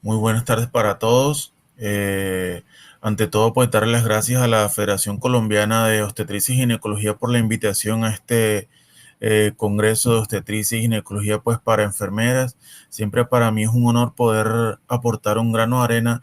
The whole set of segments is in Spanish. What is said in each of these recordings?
Muy buenas tardes para todos. Ante todo, pues darle las gracias a la Federación Colombiana de Obstetricia y Ginecología por la invitación a este Congreso de Obstetricia y Ginecología pues para enfermeras. Siempre para mí es un honor poder aportar un grano de arena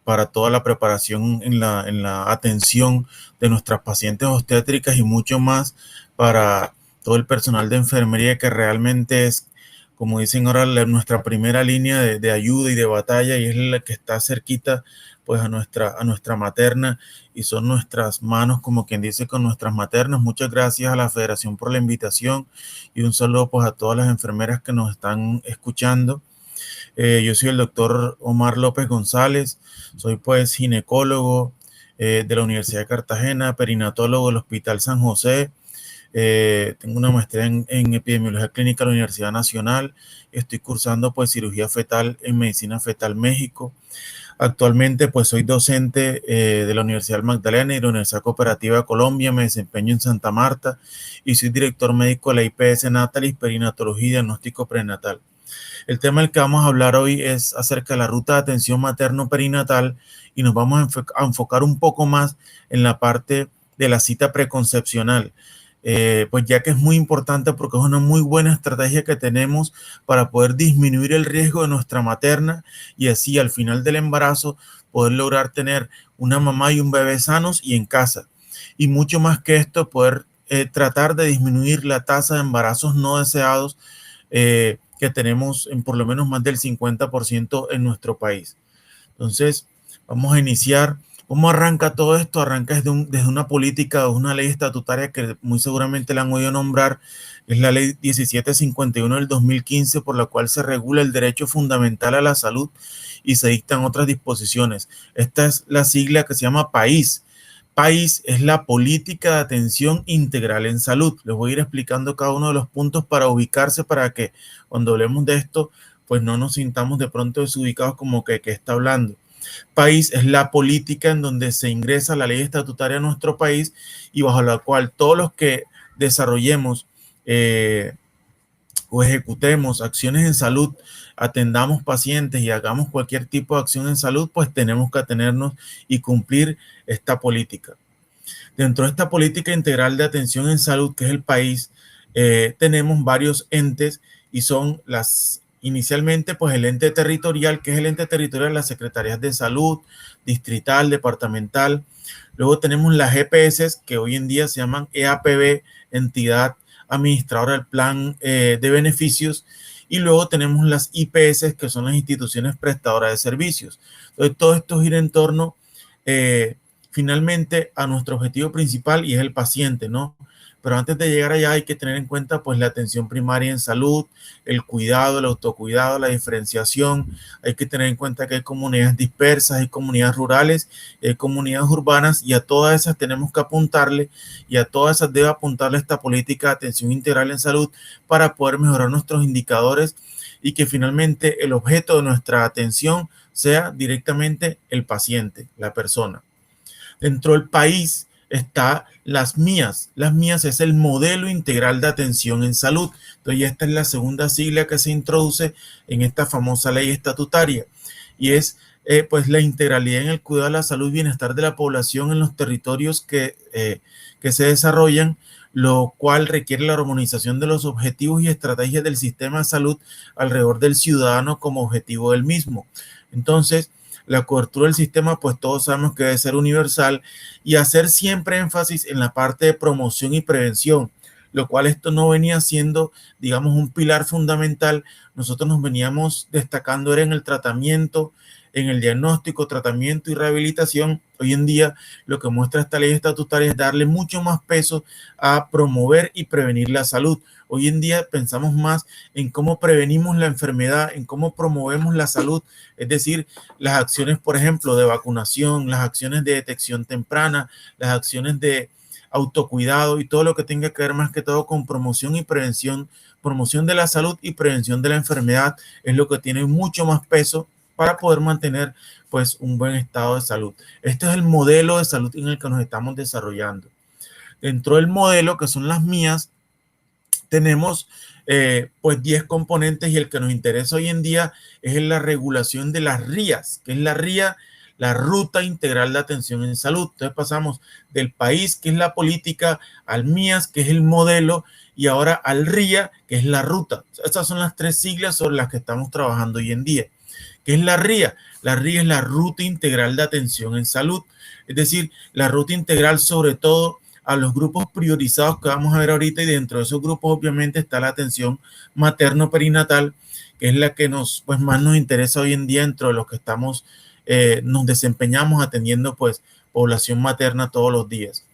para toda la preparación en la atención de nuestras pacientes obstétricas y mucho más para todo el personal de enfermería que realmente es, como dicen ahora, nuestra primera línea de ayuda y de batalla, y es la que está cerquita pues a nuestra materna, y son nuestras manos, como quien dice, con nuestras maternas. Muchas gracias a la Federación por la invitación y un saludo pues a todas las enfermeras que nos están escuchando. Yo soy el doctor Omar López González, soy pues ginecólogo de la Universidad de Cartagena, perinatólogo del Hospital San José. Tengo una maestría en epidemiología clínica de la Universidad Nacional. Estoy cursando pues cirugía fetal en Medicina Fetal México. Actualmente pues soy docente de la Universidad Magdalena y de la Universidad Cooperativa de Colombia. Me desempeño en Santa Marta y soy director médico de la IPS Natalis, Perinatología y Diagnóstico Prenatal. El tema del que vamos a hablar hoy es acerca de la ruta de atención materno-perinatal, y nos vamos a enfocar un poco más en la parte de la cita preconcepcional. Pues ya que es muy importante porque es una muy buena estrategia que tenemos para poder disminuir el riesgo de nuestra materna y así al final del embarazo poder lograr tener una mamá y un bebé sanos y en casa. Y mucho más que esto, poder tratar de disminuir la tasa de embarazos no deseados que tenemos en por lo menos más del 50% en nuestro país. Entonces, vamos a iniciar. ¿Cómo arranca todo esto? Arranca desde una política o una ley estatutaria que muy seguramente la han oído nombrar. Es la ley 1751 del 2015, por la cual se regula el derecho fundamental a la salud y se dictan otras disposiciones. Esta es la sigla que se llama PAIS. PAIS es la política de atención integral en salud. Les voy a ir explicando cada uno de los puntos para ubicarse, para que cuando hablemos de esto, pues no nos sintamos de pronto desubicados como que está hablando. PAIS es la política en donde se ingresa la ley estatutaria a nuestro país y bajo la cual todos los que desarrollemos o ejecutemos acciones en salud, atendamos pacientes y hagamos cualquier tipo de acción en salud, pues tenemos que atenernos y cumplir esta política. Dentro de esta política integral de atención en salud, que es el país, tenemos varios entes, y son inicialmente, pues el ente territorial, que es el ente territorial de las secretarías de salud, distrital, departamental. Luego tenemos las EPS, que hoy en día se llaman EAPB, entidad administradora del plan de beneficios. Y luego tenemos las IPS, que son las instituciones prestadoras de servicios. Entonces, todo esto gira en torno finalmente a nuestro objetivo principal, y es el paciente, ¿no? Pero antes de llegar allá hay que tener en cuenta pues la atención primaria en salud, el cuidado, el autocuidado, la diferenciación. Hay que tener en cuenta que hay comunidades dispersas, hay comunidades rurales, hay comunidades urbanas, y a todas esas tenemos que apuntarle, y a todas esas debe apuntarle esta política de atención integral en salud para poder mejorar nuestros indicadores y que finalmente el objeto de nuestra atención sea directamente el paciente, la persona. Dentro del país está las mías. Las mías es el modelo integral de atención en salud. Entonces, esta es la segunda sigla que se introduce en esta famosa ley estatutaria, y es pues la integralidad en el cuidado de la salud y bienestar de la población en los territorios que se desarrollan, lo cual requiere la armonización de los objetivos y estrategias del sistema de salud alrededor del ciudadano como objetivo del mismo. Entonces, la cobertura del sistema, pues todos sabemos que debe ser universal, y hacer siempre énfasis en la parte de promoción y prevención, lo cual esto no venía siendo, digamos, un pilar fundamental. Nosotros nos veníamos destacando era en el tratamiento, en el diagnóstico, tratamiento y rehabilitación. Hoy en día lo que muestra esta ley estatutaria es darle mucho más peso a promover y prevenir la salud. Hoy en día pensamos más en cómo prevenimos la enfermedad, en cómo promovemos la salud, es decir, las acciones, por ejemplo, de vacunación, las acciones de detección temprana, las acciones de autocuidado y todo lo que tenga que ver más que todo con promoción y prevención, promoción de la salud y prevención de la enfermedad, es lo que tiene mucho más peso para poder mantener pues un buen estado de salud. Este es el modelo de salud en el que nos estamos desarrollando. Dentro del modelo, que son las mías, tenemos pues 10 componentes, y el que nos interesa hoy en día es la regulación de las RIAs, que es la RIA, la Ruta Integral de Atención en Salud. Entonces pasamos del país, que es la política, al MIAS, que es el modelo, y ahora al RIA, que es la ruta. Estas son las 3 siglas sobre las que estamos trabajando hoy en día. ¿Qué es la RIA? La RIA es la Ruta Integral de Atención en Salud, es decir, la ruta integral sobre todo a los grupos priorizados que vamos a ver ahorita, y dentro de esos grupos obviamente está la atención materno-perinatal, que es la que pues más nos interesa hoy en día dentro de los que estamos, nos desempeñamos atendiendo pues población materna todos los días.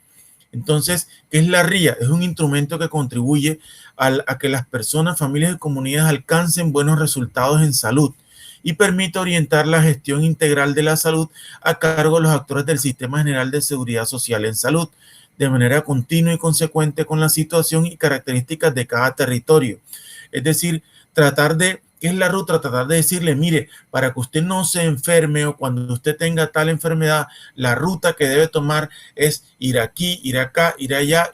Entonces, ¿qué es la RIA? Es un instrumento que contribuye a que las personas, familias y comunidades alcancen buenos resultados en salud y permite orientar la gestión integral de la salud a cargo de los actores del Sistema General de Seguridad Social en Salud, de manera continua y consecuente con la situación y características de cada territorio. Es decir, tratar de, ¿qué es la ruta? Tratar de decirle, mire, para que usted no se enferme o cuando usted tenga tal enfermedad, la ruta que debe tomar es ir aquí, ir acá, ir allá,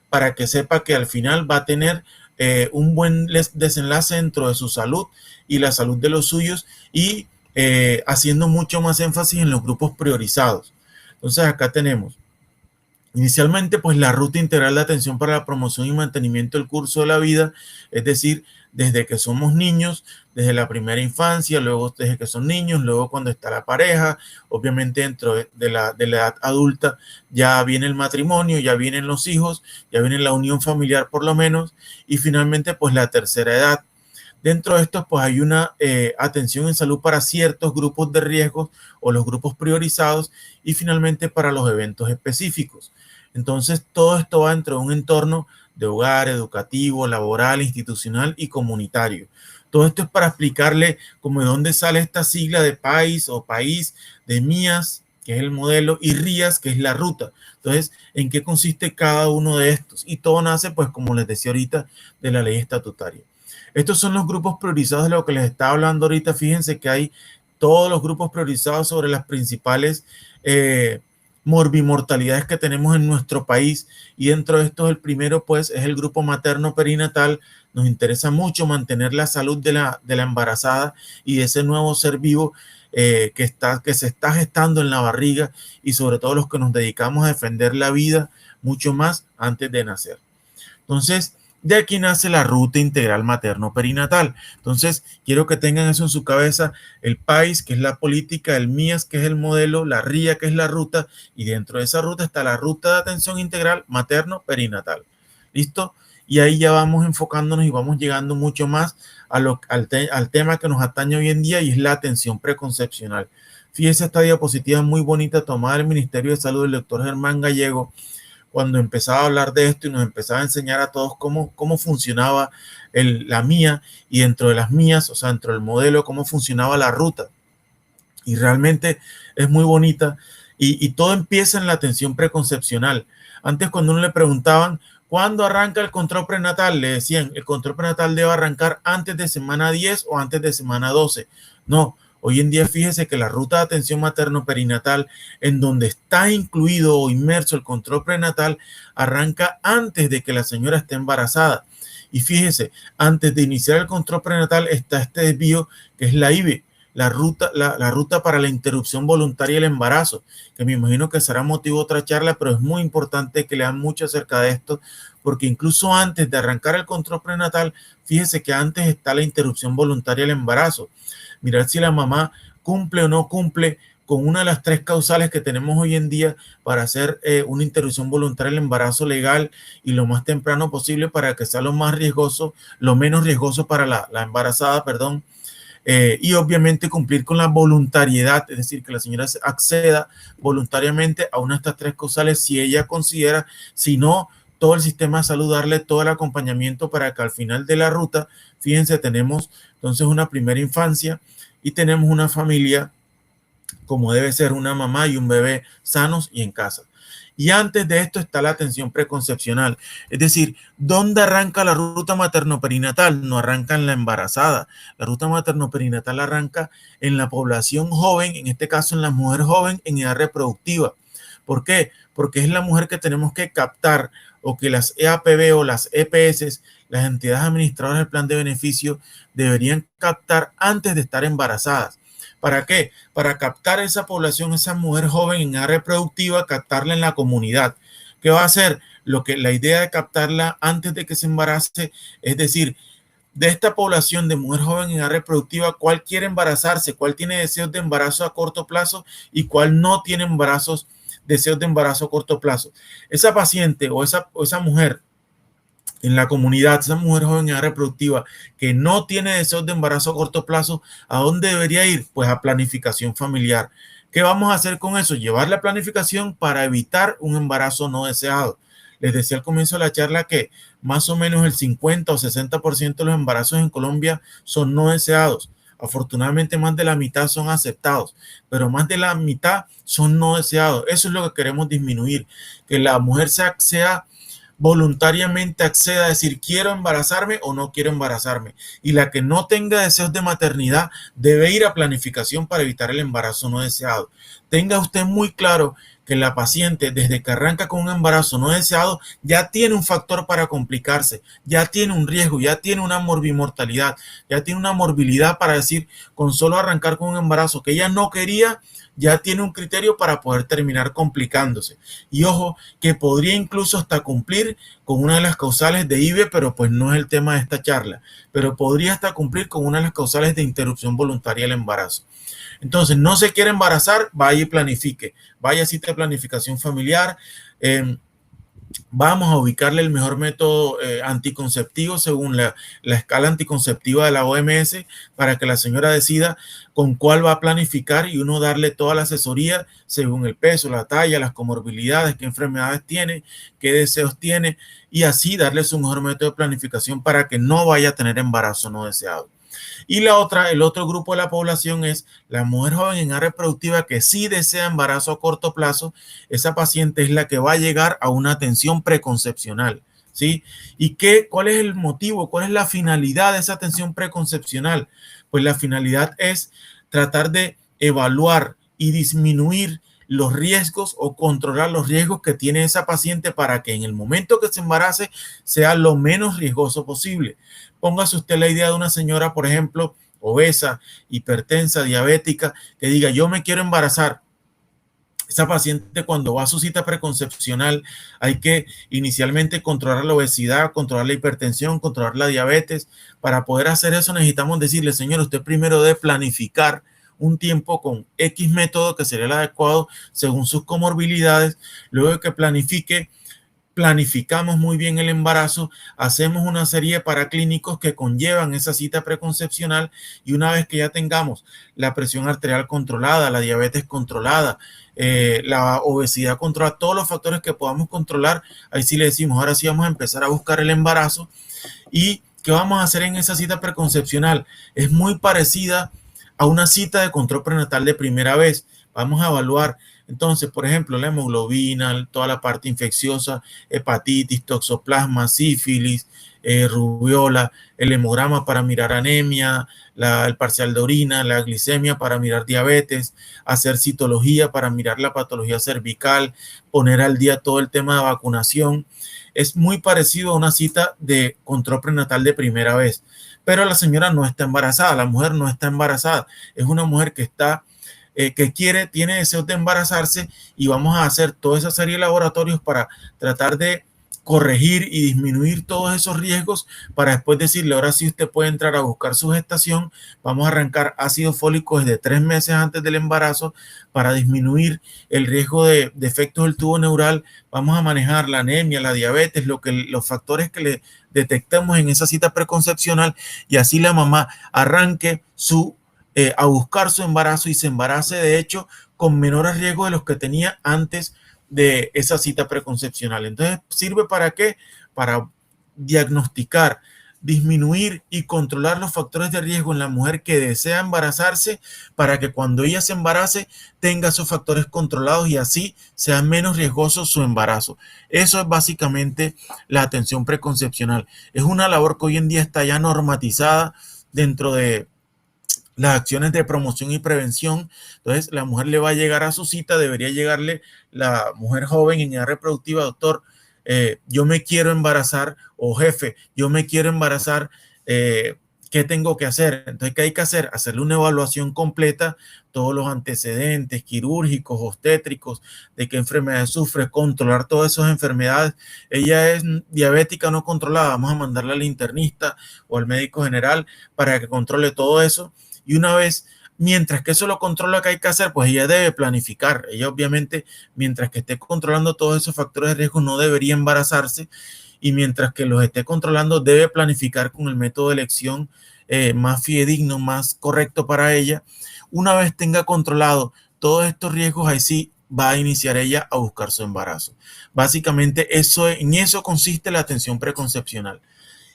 para que sepa que al final va a tener un buen desenlace dentro de su salud y la salud de los suyos, y haciendo mucho más énfasis en los grupos priorizados. Entonces acá tenemos inicialmente pues la ruta integral de atención para la promoción y mantenimiento del curso de la vida, es decir, desde que somos niños, desde la primera infancia, luego desde que son niños, luego cuando está la pareja, obviamente dentro de la edad adulta ya viene el matrimonio, ya vienen los hijos, ya viene la unión familiar por lo menos, y finalmente pues la tercera edad. Dentro de estos, pues hay una atención en salud para ciertos grupos de riesgos o los grupos priorizados, y finalmente para los eventos específicos. Entonces, todo esto va dentro de un entorno de hogar, educativo, laboral, institucional y comunitario. Todo esto es para explicarle como de dónde sale esta sigla de país o país, de MIAS, que es el modelo, y RIAS, que es la ruta. Entonces, ¿en qué consiste cada uno de estos? Y todo nace, pues, como les decía ahorita, de la ley estatutaria. Estos son los grupos priorizados de lo que les estaba hablando ahorita. Fíjense que hay todos los grupos priorizados sobre las principales morbimortalidades que tenemos en nuestro país, y dentro de estos el primero pues es el grupo materno perinatal. Nos interesa mucho mantener la salud de la embarazada y de ese nuevo ser vivo que se está gestando en la barriga, y sobre todo los que nos dedicamos a defender la vida mucho más antes de nacer. Entonces, de aquí nace la ruta integral materno-perinatal. Entonces, quiero que tengan eso en su cabeza: el PAIS, que es la política, el MIAS, que es el modelo, la RIA, que es la ruta, y dentro de esa ruta está la ruta de atención integral materno-perinatal. ¿Listo? Y ahí ya vamos enfocándonos y vamos llegando mucho más al tema que nos atañe hoy en día, y es la atención preconcepcional. Fíjese esta diapositiva muy bonita tomada del Ministerio de Salud del doctor Germán Gallego, cuando empezaba a hablar de esto y nos empezaba a enseñar a todos cómo funcionaba la mía, y dentro de las mías, o sea, dentro del modelo, cómo funcionaba la ruta. Y realmente es muy bonita, y todo empieza en la atención preconcepcional. Antes, cuando uno le preguntaban, ¿cuándo arranca el control prenatal?, le decían, el control prenatal debe arrancar antes de semana 10 o antes de semana 12. No. Hoy en día, fíjese que la ruta de atención materno-perinatal, en donde está incluido o inmerso el control prenatal, arranca antes de que la señora esté embarazada. Y fíjese, antes de iniciar el control prenatal está este desvío que es la IVE, la ruta para la interrupción voluntaria del embarazo, que me imagino que será motivo de otra charla, pero es muy importante que lean mucho acerca de esto, porque incluso antes de arrancar el control prenatal, fíjese que antes está la interrupción voluntaria del embarazo. Mirar si la mamá cumple o no cumple con una de las 3 causales que tenemos hoy en día para hacer una interrupción voluntaria del embarazo legal, y lo más temprano posible, para que sea lo menos riesgoso para la embarazada, perdón. Y obviamente cumplir con la voluntariedad, es decir, que la señora acceda voluntariamente a una de estas 3 causales si ella considera. Si no, todo el sistema de salud darle todo el acompañamiento para que al final de la ruta, fíjense, tenemos entonces una primera infancia y tenemos una familia como debe ser, una mamá y un bebé sanos y en casa. Y antes de esto está la atención preconcepcional, es decir, ¿dónde arranca la ruta materno-perinatal? No arranca en la embarazada. La ruta materno-perinatal arranca en la población joven, en este caso en la mujer joven en edad reproductiva. ¿Por qué? Porque es la mujer que tenemos que captar, o que las EAPB o las EPS las entidades administradoras del plan de beneficio deberían captar antes de estar embarazadas. ¿Para qué? Para captar esa población, esa mujer joven en edad reproductiva, captarla en la comunidad. ¿Qué va a hacer? La idea de captarla antes de que se embarace, es decir, de esta población de mujer joven en edad reproductiva, cuál quiere embarazarse, cuál tiene deseos de embarazo a corto plazo y cuál no tiene deseos de embarazo a corto plazo. Esa paciente o esa mujer en la comunidad, esa mujer joven en edad reproductiva que no tiene deseos de embarazo a corto plazo, ¿a dónde debería ir? Pues a planificación familiar. ¿Qué vamos a hacer con eso? Llevar la planificación para evitar un embarazo no deseado. Les decía al comienzo de la charla que más o menos el 50 o 60% de los embarazos en Colombia son no deseados. Afortunadamente más de la mitad son aceptados, pero más de la mitad son no deseados. Eso es lo que queremos disminuir, que la mujer sea voluntariamente acceda a decir quiero embarazarme o no quiero embarazarme. Y la que no tenga deseos de maternidad debe ir a planificación para evitar el embarazo no deseado. Tenga usted muy claro que la paciente desde que arranca con un embarazo no deseado ya tiene un factor para complicarse, ya tiene un riesgo, ya tiene una morbimortalidad, ya tiene una morbilidad para decir con solo arrancar con un embarazo que ella no quería, ya tiene un criterio para poder terminar complicándose. Y ojo, que podría incluso hasta cumplir con una de las causales de IVE, pero pues no es el tema de esta charla, pero podría hasta cumplir con una de las causales de interrupción voluntaria del embarazo. Entonces, no se quiere embarazar, vaya y planifique, vaya a cita de planificación familiar. Vamos a ubicarle el mejor método anticonceptivo según la escala anticonceptiva de la OMS para que la señora decida con cuál va a planificar y uno darle toda la asesoría según el peso, la talla, las comorbilidades, qué enfermedades tiene, qué deseos tiene y así darle su mejor método de planificación para que no vaya a tener embarazo no deseado. Y el otro grupo de la población es la mujer joven en edad reproductiva que sí desea embarazo a corto plazo. Esa paciente es la que va a llegar a una atención preconcepcional, ¿sí? ¿Y cuál es el motivo? ¿Cuál es la finalidad de esa atención preconcepcional? Pues la finalidad es tratar de evaluar y disminuir los riesgos o controlar los riesgos que tiene esa paciente para que en el momento que se embarace sea lo menos riesgoso posible. Póngase usted la idea de una señora, por ejemplo, obesa, hipertensa, diabética, que diga, yo me quiero embarazar. Esa paciente cuando va a su cita preconcepcional hay que inicialmente controlar la obesidad, controlar la hipertensión, controlar la diabetes. Para poder hacer eso necesitamos decirle, señor, usted primero debe planificar un tiempo con X método que sería el adecuado según sus comorbilidades. Luego de que planificamos muy bien el embarazo, hacemos una serie de paraclínicos que conllevan esa cita preconcepcional y una vez que ya tengamos la presión arterial controlada, la diabetes controlada, la obesidad controlada, todos los factores que podamos controlar, ahí sí le decimos, ahora sí vamos a empezar a buscar el embarazo. ¿Y qué vamos a hacer en esa cita preconcepcional? Es muy parecida a una cita de control prenatal de primera vez. Vamos a evaluar entonces, por ejemplo, la hemoglobina, toda la parte infecciosa, hepatitis, toxoplasma, sífilis, rubiola, el hemograma para mirar anemia, el parcial de orina, la glicemia para mirar diabetes, hacer citología para mirar la patología cervical, poner al día todo el tema de vacunación. Es muy parecido a una cita de control prenatal de primera vez, pero la señora no está embarazada, la mujer no está embarazada, es una mujer que está tiene deseos de embarazarse y vamos a hacer toda esa serie de laboratorios para tratar de corregir y disminuir todos esos riesgos para después decirle, ahora sí usted puede entrar a buscar su gestación, vamos a arrancar ácido fólico desde 3 meses antes del embarazo para disminuir el riesgo de defectos del tubo neural, vamos a manejar la anemia, la diabetes, los factores que le detectemos en esa cita preconcepcional y así la mamá arranque a buscar su embarazo y se embarace de hecho con menores riesgos de los que tenía antes de esa cita preconcepcional. Entonces, ¿sirve para qué? Para diagnosticar, disminuir y controlar los factores de riesgo en la mujer que desea embarazarse para que cuando ella se embarace tenga esos factores controlados y así sea menos riesgoso su embarazo. Eso es básicamente la atención preconcepcional. Es una labor que hoy en día está ya normatizada dentro de las acciones de promoción y prevención. Entonces, la mujer le va a llegar a su cita, debería llegarle la mujer joven en edad reproductiva, doctor, yo me quiero embarazar, o jefe, yo me quiero embarazar, ¿qué tengo que hacer? Entonces, ¿qué hay que hacer? Hacerle una evaluación completa, todos los antecedentes quirúrgicos, obstétricos, de qué enfermedades sufre, controlar todas esas enfermedades. Ella es diabética no controlada, vamos a mandarla al internista o al médico general para que controle todo eso. Y una vez, mientras que eso lo controla, ¿qué hay que hacer? Pues ella debe planificar. Ella obviamente, mientras que esté controlando todos esos factores de riesgo, no debería embarazarse, y mientras que los esté controlando, debe planificar con el método de elección más fidedigno, más correcto para ella. Una vez tenga controlado todos estos riesgos, ahí sí va a iniciar ella a buscar su embarazo. Básicamente en eso consiste la atención preconcepcional.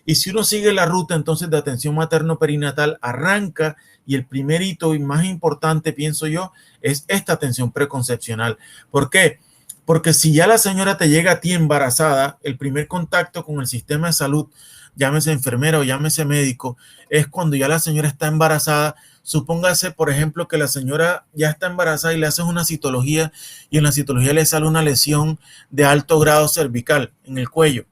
Y si uno sigue la ruta entonces de atención materno-perinatal, arranca, y el primer hito y más importante, pienso yo, es esta atención preconcepcional. ¿Por qué? Porque si ya la señora te llega a ti embarazada, el primer contacto con el sistema de salud, llámese enfermera o llámese médico, es cuando ya la señora está embarazada. Supóngase, por ejemplo, que la señora ya está embarazada y le haces una citología, y en la citología le sale una lesión de alto grado cervical en el cuello.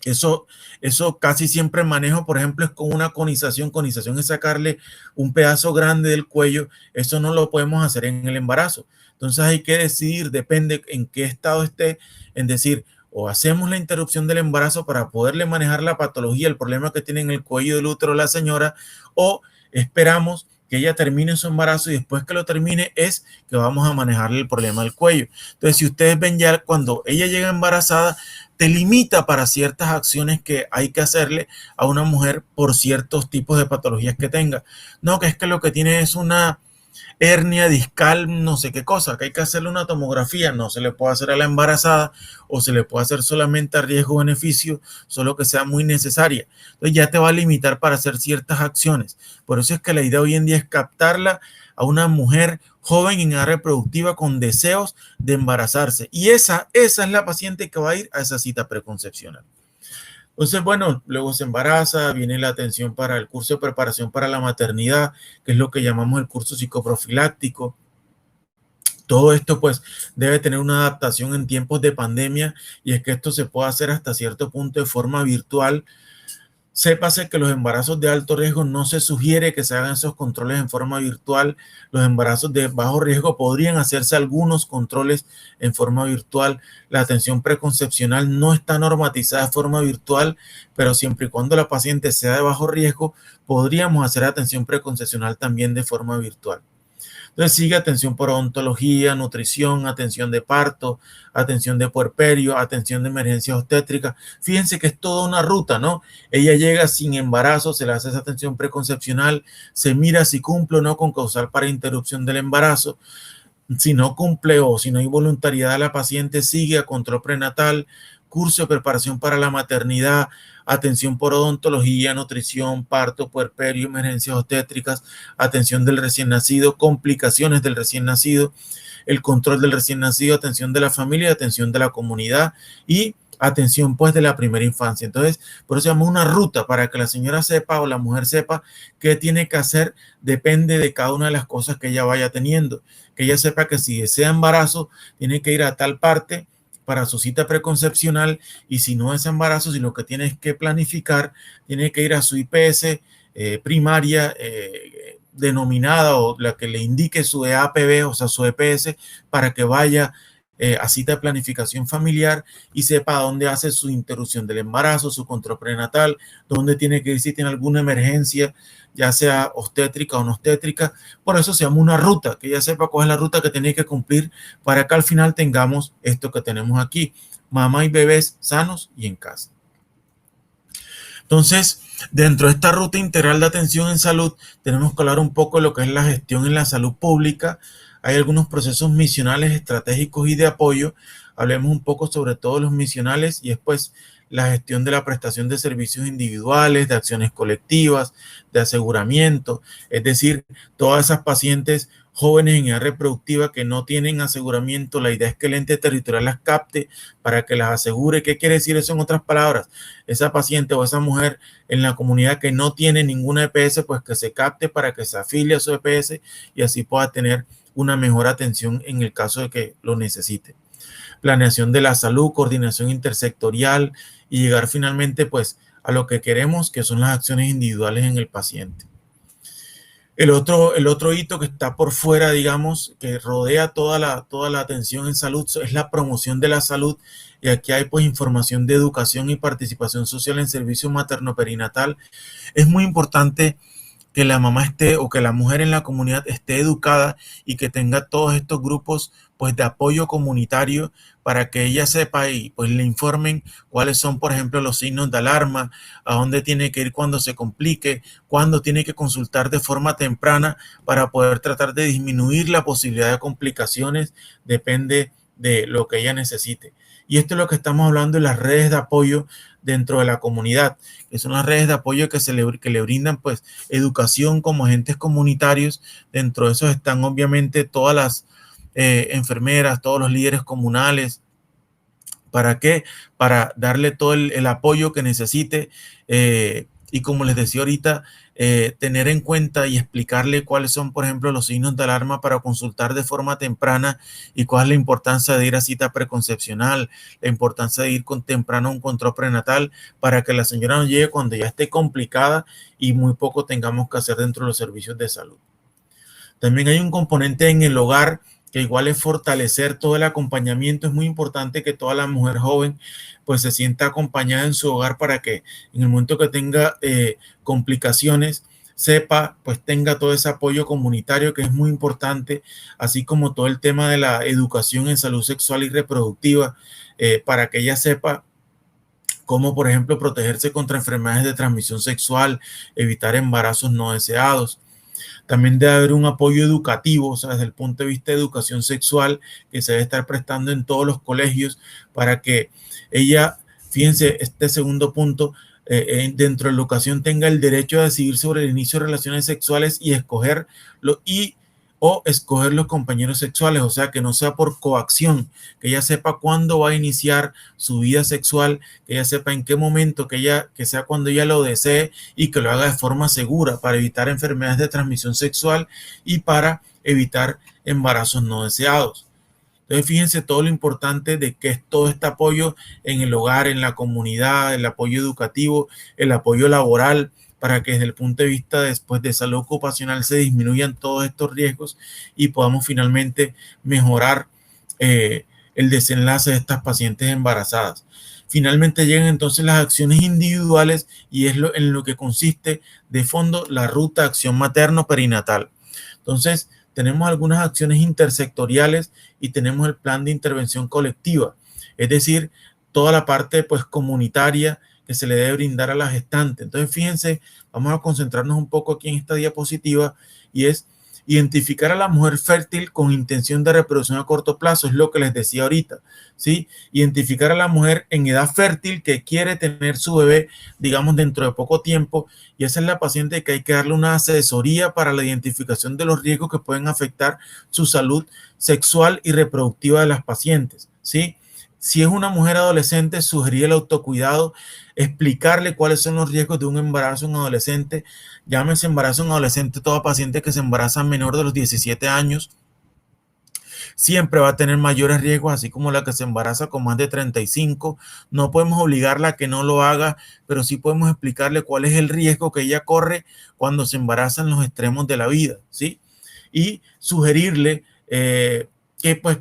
Eso casi siempre manejo, por ejemplo, es con una conización. Conización es sacarle un pedazo grande del cuello. Eso no lo podemos hacer en el embarazo. Entonces hay que decidir, depende en qué estado esté, en decir, o hacemos la interrupción del embarazo para poderle manejar la patología, el problema que tiene en el cuello del útero la señora, o esperamos que ella termine su embarazo, y después que lo termine es que vamos a manejarle el problema del cuello. Entonces, si ustedes ven, ya cuando ella llega embarazada, te limita para ciertas acciones que hay que hacerle a una mujer por ciertos tipos de patologías que tenga. No, que es que lo que tiene es una hernia discal, no sé qué cosa, que hay que hacerle una tomografía. No se le puede hacer a la embarazada, o se le puede hacer solamente a riesgo-beneficio, solo que sea muy necesaria. Entonces ya te va a limitar para hacer ciertas acciones. Por eso es que la idea hoy en día es captarla a una mujer joven en edad reproductiva con deseos de embarazarse. Y esa es la paciente que va a ir a esa cita preconcepcional. Entonces, bueno, luego se embaraza, viene la atención para el curso de preparación para la maternidad, que es lo que llamamos el curso psicoprofiláctico. Todo esto pues debe tener una adaptación en tiempos de pandemia, y es que esto se puede hacer hasta cierto punto de forma virtual. Sépase que los embarazos de alto riesgo no se sugiere que se hagan esos controles en forma virtual. Los embarazos de bajo riesgo podrían hacerse algunos controles en forma virtual. La atención preconcepcional no está normatizada de forma virtual, pero siempre y cuando la paciente sea de bajo riesgo, podríamos hacer atención preconcepcional también de forma virtual. Entonces sigue atención por odontología, nutrición, atención de parto, atención de puerperio, atención de emergencias obstétricas. Fíjense que es toda una ruta, ¿no? Ella llega sin embarazo, se le hace esa atención preconcepcional, se mira si cumple o no con causal para interrupción del embarazo. Si no cumple o si no hay voluntariedad de la paciente, sigue a control prenatal, curso de preparación para la maternidad, atención por odontología, nutrición, parto, puerperio, emergencias obstétricas, atención del recién nacido, complicaciones del recién nacido, el control del recién nacido, atención de la familia, atención de la comunidad y atención pues de la primera infancia. Entonces, por eso se llama una ruta, para que la señora sepa o la mujer sepa qué tiene que hacer, depende de cada una de las cosas que ella vaya teniendo. Que ella sepa que si desea embarazo, tiene que ir a tal parte para su cita preconcepcional, y si no es embarazo, si lo que tiene es que planificar, tiene que ir a su IPS primaria denominada, o la que le indique su EAPB, o sea, su EPS, para que vaya a cita de planificación familiar y sepa dónde hace su interrupción del embarazo, su control prenatal, dónde tiene que ir si tiene alguna emergencia, ya sea obstétrica o no obstétrica. Por eso se llama una ruta, que ella sepa cuál es la ruta que tiene que cumplir para que al final tengamos esto que tenemos aquí: mamá y bebés sanos y en casa. Entonces, dentro de esta ruta integral de atención en salud, tenemos que hablar un poco de lo que es la gestión en la salud pública. Hay algunos procesos misionales, estratégicos y de apoyo. Hablemos un poco sobre todos los misionales, y después la gestión de la prestación de servicios individuales, de acciones colectivas, de aseguramiento, es decir, todas esas pacientes jóvenes en edad reproductiva que no tienen aseguramiento. La idea es que el ente territorial las capte para que las asegure. ¿Qué quiere decir eso en otras palabras? Esa paciente o esa mujer en la comunidad que no tiene ninguna EPS, pues que se capte para que se afilie a su EPS y así pueda tener una mejor atención en el caso de que lo necesite. planeación de la salud, coordinación intersectorial y llegar finalmente pues a lo que queremos, que son las acciones individuales en el paciente. El otro hito que está por fuera, digamos, que rodea toda la atención en salud es la promoción de la salud. Y aquí hay pues información de educación y participación social en servicio materno-perinatal. Es muy importante que la mamá esté o que la mujer en la comunidad esté educada y que tenga todos estos grupos pues de apoyo comunitario para que ella sepa y pues le informen cuáles son, por ejemplo, los signos de alarma, a dónde tiene que ir cuando se complique, cuándo tiene que consultar de forma temprana para poder tratar de disminuir la posibilidad de complicaciones, depende de lo que ella necesite. Y esto es lo que estamos hablando de las redes de apoyo dentro de la comunidad, que son las redes de apoyo que le brindan pues educación como agentes comunitarios. Dentro de esos están obviamente todas las enfermeras, todos los líderes comunales. ¿Para qué? Para darle todo el apoyo que necesite y como les decía ahorita, tener en cuenta y explicarle cuáles son, por ejemplo, los signos de alarma para consultar de forma temprana y cuál es la importancia de ir a cita preconcepcional, la importancia de ir con temprano a un control prenatal para que la señora no llegue cuando ya esté complicada y muy poco tengamos que hacer dentro de los servicios de salud. También hay un componente en el hogar que igual es fortalecer todo el acompañamiento. Es muy importante que toda la mujer joven pues se sienta acompañada en su hogar para que en el momento que tenga complicaciones sepa, pues tenga todo ese apoyo comunitario que es muy importante, así como todo el tema de la educación en salud sexual y reproductiva, para que ella sepa cómo, por ejemplo, protegerse contra enfermedades de transmisión sexual, evitar embarazos no deseados. También debe haber un apoyo educativo, o sea, desde el punto de vista de educación sexual, que se debe estar prestando en todos los colegios para que ella, fíjense, este segundo punto, dentro de la educación tenga el derecho a decidir sobre el inicio de relaciones sexuales y escoger los compañeros sexuales, o sea, que no sea por coacción, que ella sepa cuándo va a iniciar su vida sexual, que ella sepa en qué momento, que sea cuando ella lo desee y que lo haga de forma segura para evitar enfermedades de transmisión sexual y para evitar embarazos no deseados. Entonces, fíjense todo lo importante de que es todo este apoyo en el hogar, en la comunidad, el apoyo educativo, el apoyo laboral, para que desde el punto de vista después de salud ocupacional se disminuyan todos estos riesgos y podamos finalmente mejorar el desenlace de estas pacientes embarazadas. Finalmente llegan entonces las acciones individuales y es en lo que consiste de fondo la ruta de acción materno-perinatal. Entonces, tenemos algunas acciones intersectoriales y tenemos el plan de intervención colectiva, es decir, toda la parte pues comunitaria que se le debe brindar a la gestante. Entonces, fíjense, vamos a concentrarnos un poco aquí en esta diapositiva y es identificar a la mujer fértil con intención de reproducción a corto plazo, es lo que les decía ahorita, ¿sí? Identificar a la mujer en edad fértil que quiere tener su bebé, digamos, dentro de poco tiempo, y esa es la paciente que hay que darle una asesoría para la identificación de los riesgos que pueden afectar su salud sexual y reproductiva de las pacientes, ¿sí? Si es una mujer adolescente, sugerir el autocuidado, explicarle cuáles son los riesgos de un embarazo en un adolescente. Llámese embarazo en adolescente, toda paciente que se embaraza menor de los 17 años siempre va a tener mayores riesgos, así como la que se embaraza con más de 35. No podemos obligarla a que no lo haga, pero sí podemos explicarle cuál es el riesgo que ella corre cuando se embaraza en los extremos de la vida, ¿sí? Y sugerirle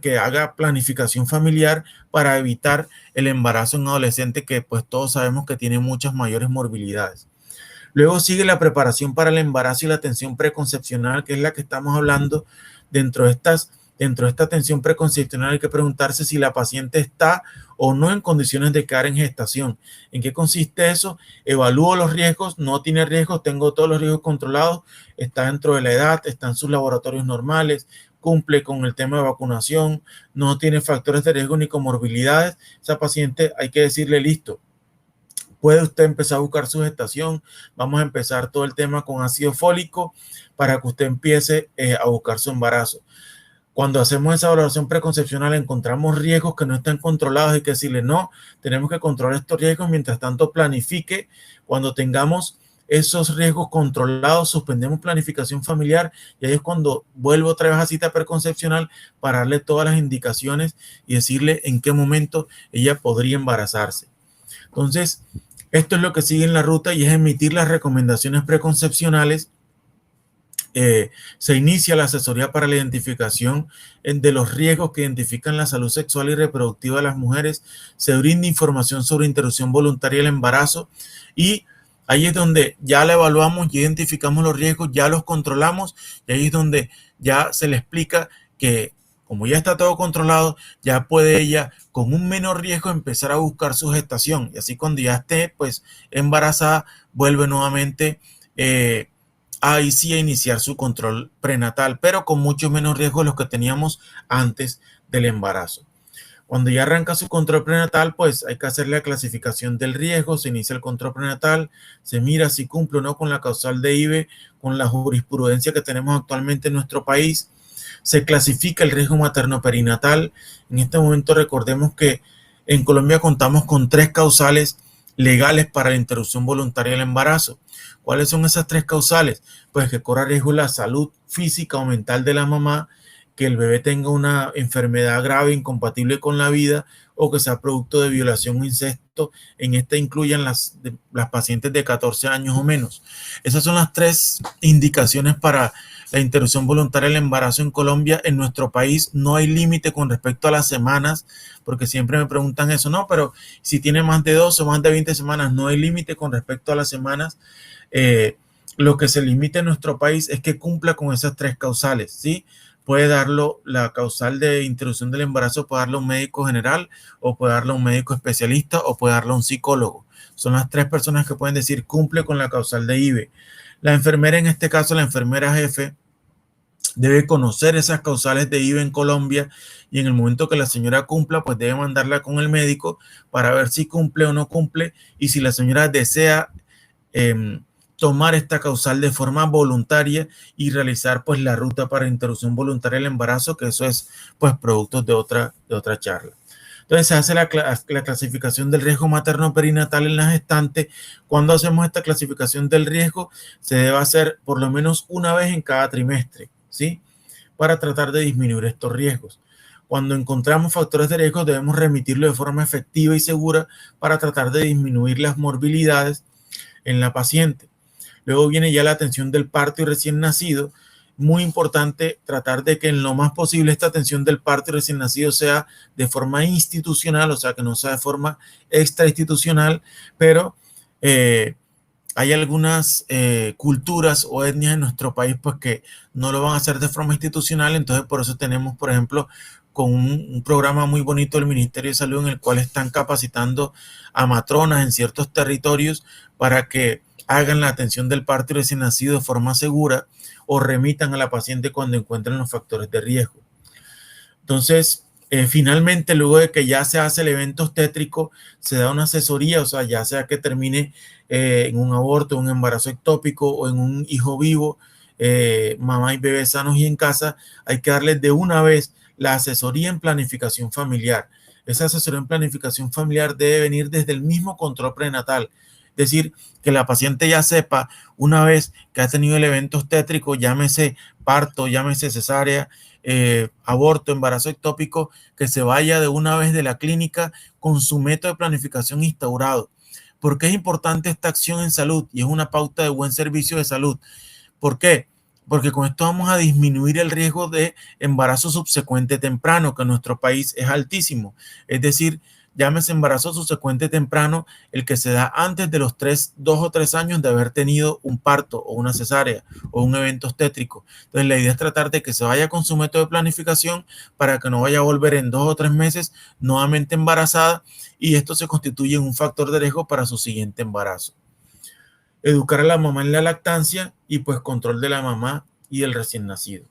que haga planificación familiar para evitar el embarazo en un adolescente que pues todos sabemos que tiene muchas mayores morbilidades. Luego sigue la preparación para el embarazo y la atención preconcepcional, que es la que estamos hablando. Dentro de esta atención preconcepcional hay que preguntarse si la paciente está o no en condiciones de quedar en gestación. ¿En qué consiste eso? Evalúo los riesgos, no tiene riesgos, tengo todos los riesgos controlados, está dentro de la edad, está en sus laboratorios normales, cumple con el tema de vacunación, no tiene factores de riesgo ni comorbilidades. Esa paciente hay que decirle listo. Puede usted empezar a buscar su gestación. Vamos a empezar todo el tema con ácido fólico para que usted empiece a buscar su embarazo. Cuando hacemos esa evaluación preconcepcional encontramos riesgos que no están controlados, hay que decirle no, tenemos que controlar estos riesgos, mientras tanto planifique. Cuando tengamos esos riesgos controlados, suspendemos planificación familiar y ahí es cuando vuelvo otra vez a cita preconcepcional para darle todas las indicaciones y decirle en qué momento ella podría embarazarse. Entonces, esto es lo que sigue en la ruta y es emitir las recomendaciones preconcepcionales. Se inicia la asesoría para la identificación de los riesgos que identifican la salud sexual y reproductiva de las mujeres. Se brinda información sobre interrupción voluntaria del embarazo y ahí es donde ya la evaluamos, ya identificamos los riesgos, ya los controlamos y ahí es donde ya se le explica que como ya está todo controlado, ya puede ella con un menor riesgo empezar a buscar su gestación y así cuando ya esté pues embarazada vuelve nuevamente ahí sí a iniciar su control prenatal, pero con mucho menos riesgo de los que teníamos antes del embarazo. Cuando ya arranca su control prenatal, pues hay que hacer la clasificación del riesgo, se inicia el control prenatal, se mira si cumple o no con la causal de IVE, con la jurisprudencia que tenemos actualmente en nuestro país, se clasifica el riesgo materno-perinatal. En este momento recordemos que en Colombia contamos con 3 causales legales para la interrupción voluntaria del embarazo. ¿Cuáles son esas 3 causales? Pues que corra riesgo la salud física o mental de la mamá, que el bebé tenga una enfermedad grave incompatible con la vida o que sea producto de violación o incesto. En esta incluyen las pacientes de 14 años o menos. Esas son las 3 indicaciones para la interrupción voluntaria del embarazo en Colombia. En nuestro país no hay límite con respecto a las semanas, porque siempre me preguntan eso, no, pero si tiene más de 12 o más de 20 semanas, no hay límite con respecto a las semanas. Lo que se limita en nuestro país es que cumpla con esas 3 causales, ¿sí? Puede darlo, la causal de interrupción del embarazo puede darlo a un médico general o puede darlo a un médico especialista o puede darlo a un psicólogo. Son las 3 personas que pueden decir cumple con la causal de IVE. La enfermera, en este caso la enfermera jefe, debe conocer esas causales de IVE en Colombia y en el momento que la señora cumpla, pues debe mandarla con el médico para ver si cumple o no cumple y si la señora desea tomar esta causal de forma voluntaria y realizar pues la ruta para interrupción voluntaria del embarazo, que eso es pues producto de otra charla. Entonces se hace la clasificación del riesgo materno-perinatal en la gestante. Cuando hacemos esta clasificación del riesgo, se debe hacer por lo menos una vez en cada trimestre, ¿sí? Para tratar de disminuir estos riesgos. Cuando encontramos factores de riesgo, debemos remitirlo de forma efectiva y segura para tratar de disminuir las morbilidades en la paciente. Luego viene ya la atención del parto y recién nacido. Muy importante tratar de que en lo más posible esta atención del parto y recién nacido sea de forma institucional, o sea, que no sea de forma extrainstitucional, pero hay algunas culturas o etnias en nuestro país pues que no lo van a hacer de forma institucional, entonces por eso tenemos, por ejemplo, con un programa muy bonito del Ministerio de Salud en el cual están capacitando a matronas en ciertos territorios para que hagan la atención del parto y recién nacido de forma segura o remitan a la paciente cuando encuentren los factores de riesgo. Entonces, finalmente, luego de que ya se hace el evento obstétrico, se da una asesoría, o sea, ya sea que termine en un aborto, un embarazo ectópico o en un hijo vivo, mamá y bebés sanos y en casa, hay que darles de una vez la asesoría en planificación familiar. Esa asesoría en planificación familiar debe venir desde el mismo control prenatal. Es decir, que la paciente ya sepa una vez que ha tenido el evento obstétrico, llámese parto, llámese cesárea, aborto, embarazo ectópico, que se vaya de una vez de la clínica con su método de planificación instaurado. ¿Por qué es importante esta acción en salud? Y es una pauta de buen servicio de salud. ¿Por qué? Porque con esto vamos a disminuir el riesgo de embarazo subsecuente temprano, que en nuestro país es altísimo. Es decir, llámese embarazo subsecuente temprano el que se da antes de los 2 o 3 años de haber tenido un parto o una cesárea o un evento obstétrico. Entonces la idea es tratar de que se vaya con su método de planificación para que no vaya a volver en 2 o 3 meses nuevamente embarazada y esto se constituye en un factor de riesgo para su siguiente embarazo. Educar a la mamá en la lactancia y pues control de la mamá y el recién nacido.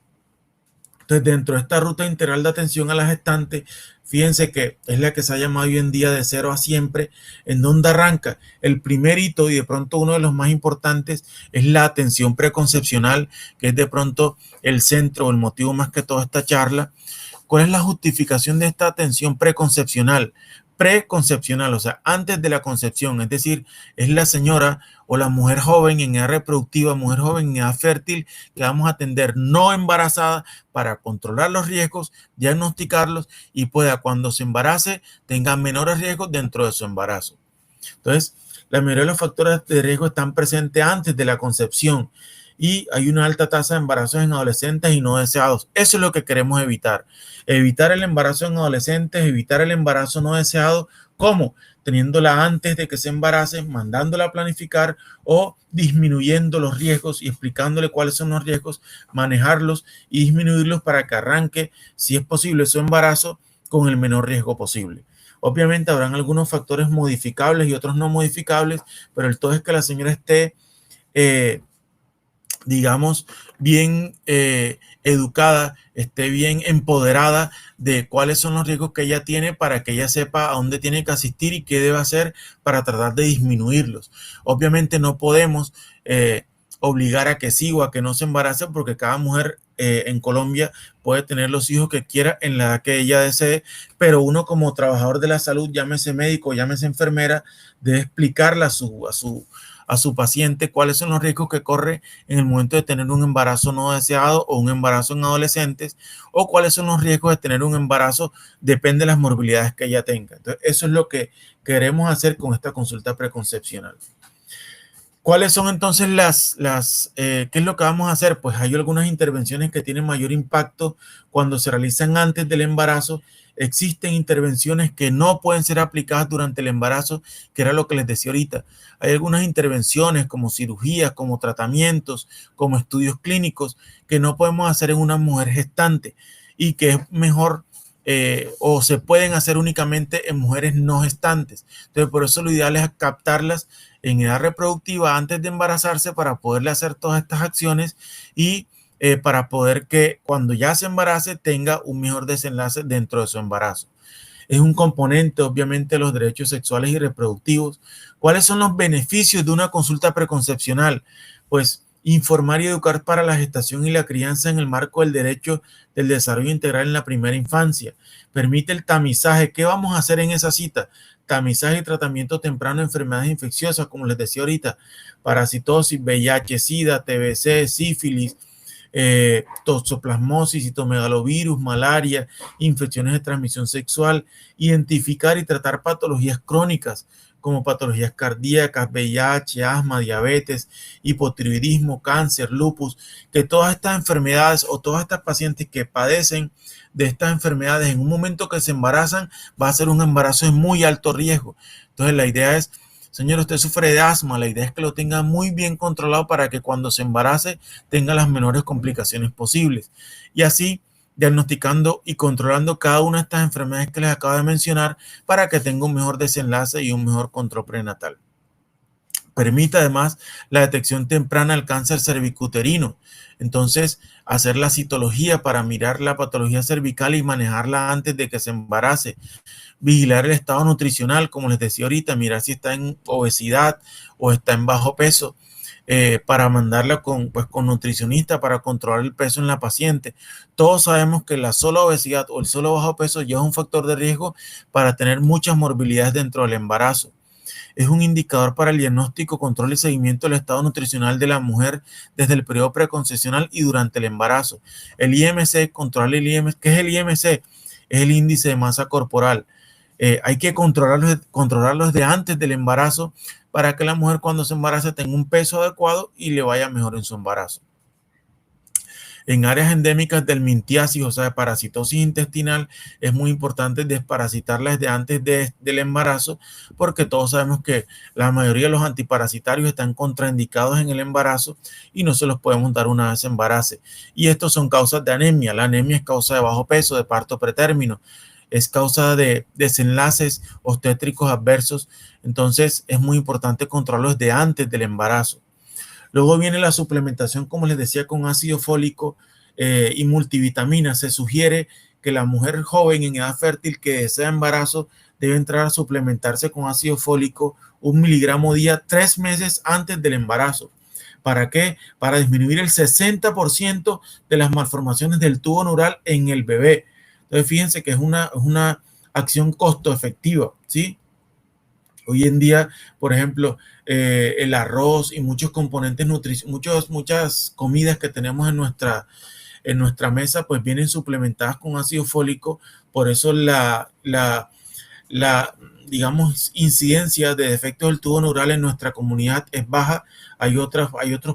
Entonces, dentro de esta ruta integral de atención a la gestante, fíjense que es la que se ha llamado hoy en día de 0 a siempre, en donde arranca el primer hito y de pronto uno de los más importantes es la atención preconcepcional, que es de pronto el centro o el motivo más que toda esta charla. ¿Cuál es la justificación de esta atención preconcepcional? preconcepcional, o sea, antes de la concepción, es decir, es la señora o la mujer joven en edad reproductiva, mujer joven en edad fértil, que vamos a atender no embarazada para controlar los riesgos, diagnosticarlos y pueda cuando se embarace tenga menores riesgos dentro de su embarazo. Entonces, la mayoría de los factores de riesgo están presentes antes de la concepción y hay una alta tasa de embarazos en adolescentes y no deseados. Eso es lo que queremos evitar. Evitar el embarazo en adolescentes, evitar el embarazo no deseado. ¿Cómo? Teniéndola antes de que se embarace, mandándola a planificar o disminuyendo los riesgos y explicándole cuáles son los riesgos, manejarlos y disminuirlos para que arranque, si es posible, su embarazo con el menor riesgo posible. Obviamente habrán algunos factores modificables y otros no modificables, pero el todo es que la señora esté, digamos, bien educada, esté bien empoderada de cuáles son los riesgos que ella tiene para que ella sepa a dónde tiene que asistir y qué debe hacer para tratar de disminuirlos. Obviamente no podemos obligar a que sí o a que no se embarace porque cada mujer en Colombia puede tener los hijos que quiera en la edad que ella desee, pero uno como trabajador de la salud, llámese médico, llámese enfermera, debe explicarle a su paciente cuáles son los riesgos que corre en el momento de tener un embarazo no deseado o un embarazo en adolescentes, o cuáles son los riesgos de tener un embarazo, depende de las morbilidades que ella tenga. Entonces, eso es lo que queremos hacer con esta consulta preconcepcional. ¿Cuáles son entonces qué es lo que vamos a hacer? Pues hay algunas intervenciones que tienen mayor impacto cuando se realizan antes del embarazo. Existen intervenciones que no pueden ser aplicadas durante el embarazo, que era lo que les decía ahorita. Hay algunas intervenciones como cirugías, como tratamientos, como estudios clínicos que no podemos hacer en una mujer gestante y que es mejor o se pueden hacer únicamente en mujeres no gestantes. Entonces, por eso lo ideal es captarlas en edad reproductiva antes de embarazarse para poderle hacer todas estas acciones y para poder que cuando ya se embarace tenga un mejor desenlace dentro de su embarazo. Es un componente, obviamente, de los derechos sexuales y reproductivos. ¿Cuáles son los beneficios de una consulta preconcepcional? Pues informar y educar para la gestación y la crianza en el marco del derecho del desarrollo integral en la primera infancia. Permite el tamizaje. ¿Qué vamos a hacer en esa cita? Tamizaje y tratamiento temprano de enfermedades infecciosas, como les decía ahorita, parasitosis, VIH, SIDA, TBC, sífilis, toxoplasmosis, citomegalovirus, malaria, infecciones de transmisión sexual, identificar y tratar patologías crónicas como patologías cardíacas, VIH, asma, diabetes, hipotiroidismo, cáncer, lupus, que todas estas enfermedades o todas estas pacientes que padecen de estas enfermedades en un momento que se embarazan, va a ser un embarazo de muy alto riesgo. Entonces la idea es, señor, usted sufre de asma, la idea es que lo tenga muy bien controlado para que cuando se embarace tenga las menores complicaciones posibles. Y así diagnosticando y controlando cada una de estas enfermedades que les acabo de mencionar para que tenga un mejor desenlace y un mejor control prenatal. Permite además la detección temprana del cáncer cervicuterino. Entonces, hacer la citología para mirar la patología cervical y manejarla antes de que se embarace. Vigilar el estado nutricional, como les decía ahorita, mirar si está en obesidad o está en bajo peso, para mandarla con nutricionista para controlar el peso en la paciente. Todos sabemos que la sola obesidad o el solo bajo peso ya es un factor de riesgo para tener muchas morbilidades dentro del embarazo. Es un indicador para el diagnóstico, control y seguimiento del estado nutricional de la mujer desde el periodo preconcepcional y durante el embarazo. El IMC, controlar el IMC. ¿Qué es el IMC? Es el índice de masa corporal. Hay que controlarlo desde antes del embarazo para que la mujer cuando se embarace tenga un peso adecuado y le vaya mejor en su embarazo. En áreas endémicas del mintiasis, o sea, de parasitosis intestinal, es muy importante desparasitarla desde antes del embarazo, porque todos sabemos que la mayoría de los antiparasitarios están contraindicados en el embarazo y no se los podemos dar una vez se embarace. Y estos son causas de anemia. La anemia es causa de bajo peso, de parto pretérmino, es causa de desenlaces obstétricos adversos. Entonces, es muy importante controlarlos desde antes del embarazo. Luego viene la suplementación, como les decía, con ácido fólico y multivitaminas. Se sugiere que la mujer joven en edad fértil que desea embarazo debe entrar a suplementarse con ácido fólico 1 miligramo día 3 meses antes del embarazo. ¿Para qué? Para disminuir el 60% de las malformaciones del tubo neural en el bebé. Entonces, fíjense que es una acción costo efectiva, ¿sí? Hoy en día, por ejemplo, el arroz y muchos componentes nutricionales, muchas comidas que tenemos en nuestra mesa, pues vienen suplementadas con ácido fólico. Por eso la, digamos, incidencia de defectos del tubo neural en nuestra comunidad es baja. Hay otros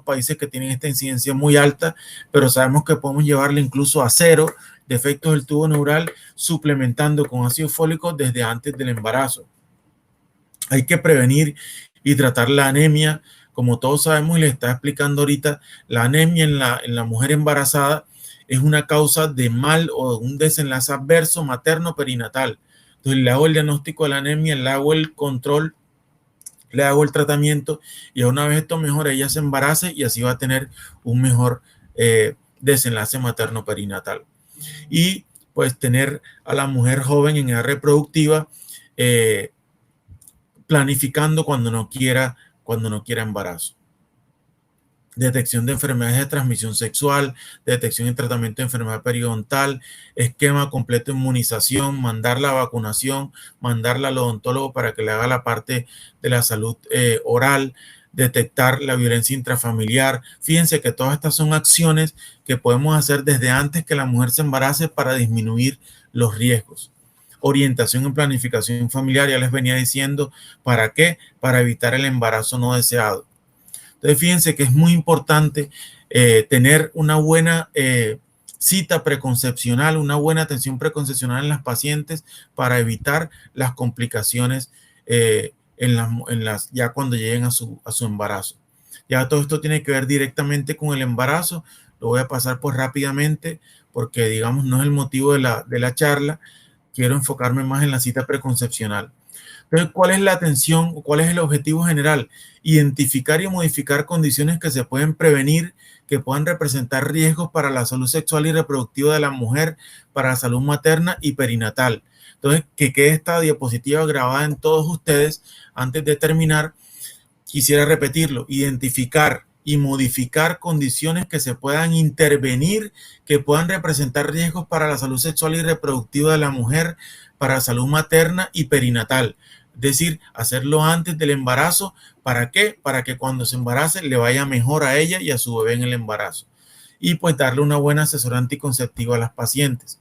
países que tienen esta incidencia muy alta, pero sabemos que podemos llevarla incluso a cero defectos del tubo neural suplementando con ácido fólico desde antes del embarazo. Hay que prevenir y tratar la anemia. Como todos sabemos y les está explicando ahorita, la anemia en la mujer embarazada es una causa de mal o un desenlace adverso materno perinatal. Entonces le hago el diagnóstico de la anemia, le hago el control, le hago el tratamiento y una vez esto mejora, ella se embarace y así va a tener un mejor desenlace materno perinatal. Y pues tener a la mujer joven en edad reproductiva planificando cuando no quiera embarazo. Detección de enfermedades de transmisión sexual, detección y tratamiento de enfermedad periodontal, esquema completo de inmunización, mandarla a vacunación, mandarla al odontólogo para que le haga la parte de la salud oral, detectar la violencia intrafamiliar. Fíjense que todas estas son acciones que podemos hacer desde antes que la mujer se embarace para disminuir los riesgos. Orientación en planificación familiar, ya les venía diciendo, ¿para qué? Para evitar el embarazo no deseado. Entonces, fíjense que es muy importante tener una buena cita preconcepcional, una buena atención preconcepcional en las pacientes para evitar las complicaciones ya cuando lleguen a su embarazo. Ya todo esto tiene que ver directamente con el embarazo. Lo voy a pasar pues rápidamente porque, digamos, no es el motivo de la charla. Quiero enfocarme más en la cita preconcepcional. Entonces, ¿cuál es la atención o cuál es el objetivo general? Identificar y modificar condiciones que se pueden prevenir, que puedan representar riesgos para la salud sexual y reproductiva de la mujer, para la salud materna y perinatal. Entonces, que quede esta diapositiva grabada en todos ustedes. Antes de terminar, quisiera repetirlo: identificar y modificar condiciones que se puedan intervenir, que puedan representar riesgos para la salud sexual y reproductiva de la mujer, para la salud materna y perinatal. Es decir, hacerlo antes del embarazo. ¿Para qué? Para que cuando se embarace le vaya mejor a ella y a su bebé en el embarazo. Y pues darle una buena asesoría anticonceptiva a las pacientes.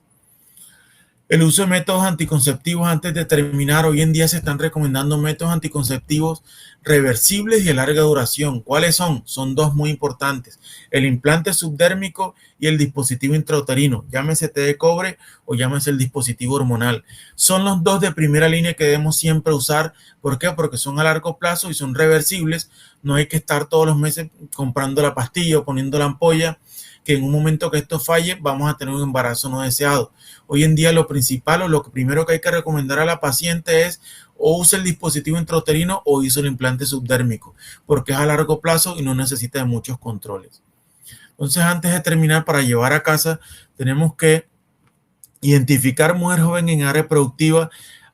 El uso de métodos anticonceptivos antes de terminar. Hoy en día se están recomendando métodos anticonceptivos reversibles y de larga duración. ¿Cuáles son? Son dos muy importantes: el implante subdérmico y el dispositivo intrauterino. Llámese té de cobre o llámese el dispositivo hormonal. Son los dos de primera línea que debemos siempre usar. ¿Por qué? Porque son a largo plazo y son reversibles. No hay que estar todos los meses comprando la pastilla o poniendo la ampolla, que en un momento que esto falle vamos a tener un embarazo no deseado. Hoy en día lo principal o lo primero que hay que recomendar a la paciente es o use el dispositivo intrauterino o use el implante subdérmico, porque es a largo plazo y no necesita de muchos controles. Entonces, antes de terminar, para llevar a casa, tenemos que identificar mujer joven en área reproductiva,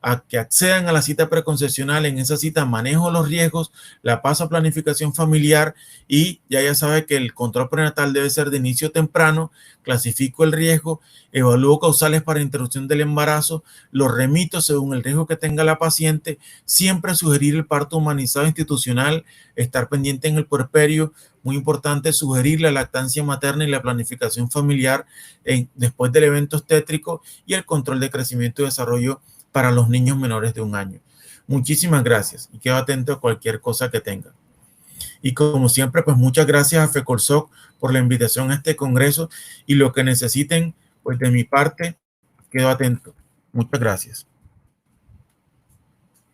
a que accedan a la cita preconcepcional. En esa cita manejo los riesgos, la paso a planificación familiar y ya sabe que el control prenatal debe ser de inicio temprano. Clasifico el riesgo, evalúo causales para interrupción del embarazo, lo remito según el riesgo que tenga la paciente. Siempre sugerir el parto humanizado institucional, estar pendiente en el puerperio. Muy importante sugerir la lactancia materna y la planificación familiar después del evento obstétrico y el control de crecimiento y desarrollo para los niños menores de 1 año. Muchísimas gracias y quedo atento a cualquier cosa que tenga. Y como siempre, pues muchas gracias a FECOLSOC por la invitación a este congreso y lo que necesiten, pues de mi parte, quedo atento. Muchas gracias.